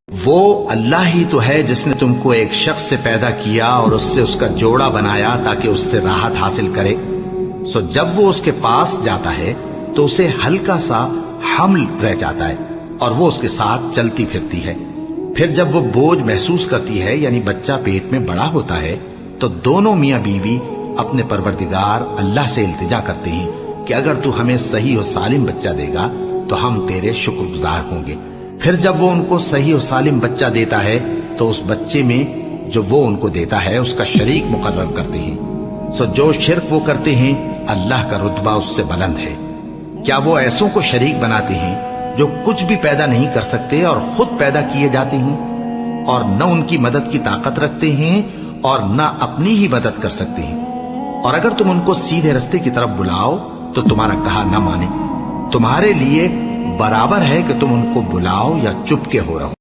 وہ اللہ ہی تو ہے جس نے تم کو ایک شخص سے پیدا کیا اور اس سے اس کا جوڑا بنایا تاکہ اس سے راحت حاصل کرے. سو جب وہ اس کے پاس جاتا ہے تو اسے ہلکا سا حمل رہ جاتا ہے اور وہ اس کے ساتھ چلتی پھرتی ہے. پھر جب وہ بوجھ محسوس کرتی ہے یعنی بچہ پیٹ میں بڑا ہوتا ہے تو دونوں میاں بیوی اپنے پروردگار اللہ سے التجا کرتے ہیں کہ اگر تو ہمیں صحیح و سالم بچہ دے گا تو ہم تیرے شکر گزار ہوں گے. پھر جب وہ ان کو صحیح و سالم بچہ دیتا ہے تو اس بچے میں جو وہ ان کو دیتا ہے اس کا شریک مقرر کرتے ہیں. سو جو شرک وہ کرتے ہیں اللہ کا رتبہ اس سے بلند ہے. کیا وہ ایسوں کو شریک بناتے ہیں جو کچھ بھی پیدا نہیں کر سکتے اور خود پیدا کیے جاتے ہیں اور نہ ان کی مدد کی طاقت رکھتے ہیں اور نہ اپنی ہی مدد کر سکتے ہیں. اور اگر تم ان کو سیدھے رستے کی طرف بلاؤ تو تمہارا کہا نہ مانے. تمہارے لیے برابر ہے کہ تم ان کو بلاؤ یا چپ کے ہو رہو.